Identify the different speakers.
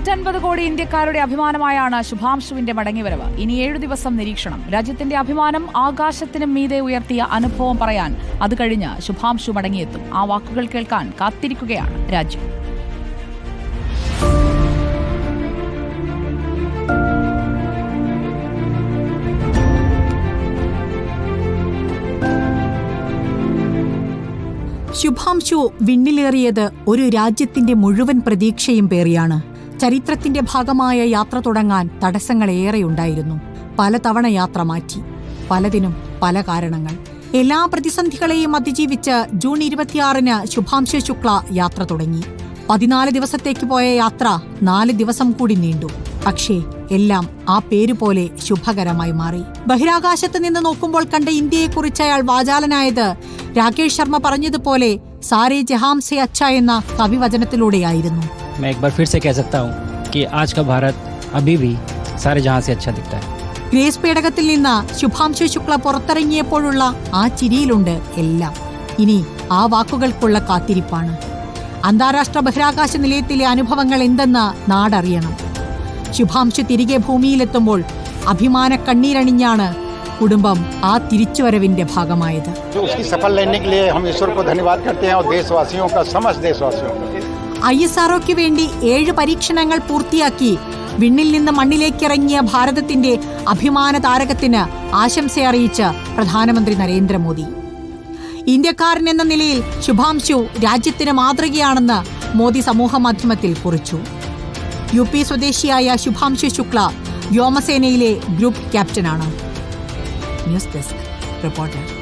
Speaker 1: 150 കോടി ഇന്ത്യക്കാരുടെ അഭിമാനമായാണ് ശുഭാംശുവിന്റെ മടങ്ങിവരവ്. ഇനി 7 ദിവസം നിരീക്ഷണം. രാജ്യത്തിന്റെ അഭിമാനം ആകാശത്തിനും മീതെ ഉയർത്തിയ അനുഭവം പറയാൻ അത് കഴിഞ്ഞ് ശുഭാംശു മടങ്ങിയെത്തും. ആ വാക്കുകൾ കേൾക്കാൻ കാത്തിരിക്കുകയാണ് രാജ്യം.
Speaker 2: ശുഭാംശു വിണ്ണിലേറിയത് ഒരു രാജ്യത്തിന്റെ മുഴുവൻ പ്രതീക്ഷയും പേറിയാണ്. ചരിത്രത്തിന്റെ ഭാഗമായ യാത്ര തുടങ്ങാൻ തടസ്സങ്ങളേറെയുണ്ടായിരുന്നു. പലതവണ യാത്ര മാറ്റി, പലതിനും പല കാരണങ്ങൾ. എല്ലാ പ്രതിസന്ധികളെയും അതിജീവിച്ച് ജൂൺ 26-ന് ശുഭാംശു ശുക്ല യാത്ര തുടങ്ങി. 14 ദിവസത്തേക്ക് പോയ യാത്ര 4 ദിവസം കൂടി നീണ്ടു. പക്ഷേ എല്ലാം ആ പേരുപോലെ ശുഭകരമായി മാറി. ബഹിരാകാശത്ത് നിന്ന് നോക്കുമ്പോൾ കണ്ട ഇന്ത്യയെക്കുറിച്ച് അയാൾ വാചാലനായത് രാകേഷ് ശർമ്മ പറഞ്ഞതുപോലെ സാരേ ജഹാം സെ അച്ഛ എന്ന കവിവചനത്തിലൂടെയായിരുന്നു. ഗ്രേസ് പേടകത്തിൽ നിന്ന് ശുഭാംശു ശുക്ല പുറത്തിറങ്ങിയപ്പോഴുള്ള ആ ചിരിയിലുണ്ട് എല്ലാം. ഇനി ആ വാക്കുകൾക്കുള്ള കാത്തിരിപ്പാണ്. അന്താരാഷ്ട്ര ബഹിരാകാശ നിലയത്തിലെ അനുഭവങ്ങൾ എന്തെന്ന് നാടറിയണം. ശുഭാംശു തിരികെ ഭൂമിയിലെത്തുമ്പോൾ അഭിമാന കണ്ണീരണിഞ്ഞാണ് കുടുംബം ആ തിരിച്ചുവരവിന്റെ ഭാഗമായത്. ISROയ്ക്ക് വേണ്ടി 7 പരീക്ഷണങ്ങൾ പൂർത്തിയാക്കി വിണ്ണിൽ നിന്ന് മണ്ണിലേക്കിറങ്ങിയ ഭാരതത്തിന്റെ അഭിമാന താരകത്തിന് ആശംസയറിയിച്ച് പ്രധാനമന്ത്രി നരേന്ദ്രമോദി. ഇന്ത്യക്കാരൻ എന്ന നിലയിൽ ശുഭാംശു രാജ്യത്തിന് മാതൃകയാണെന്ന് മോദി സമൂഹമാധ്യമത്തിൽ കുറിച്ചു. UP സ്വദേശിയായ ശുഭാംശു ശുക്ല വ്യോമസേനയിലെ ഗ്രൂപ്പ് ക്യാപ്റ്റനാണ്. News desk reporter.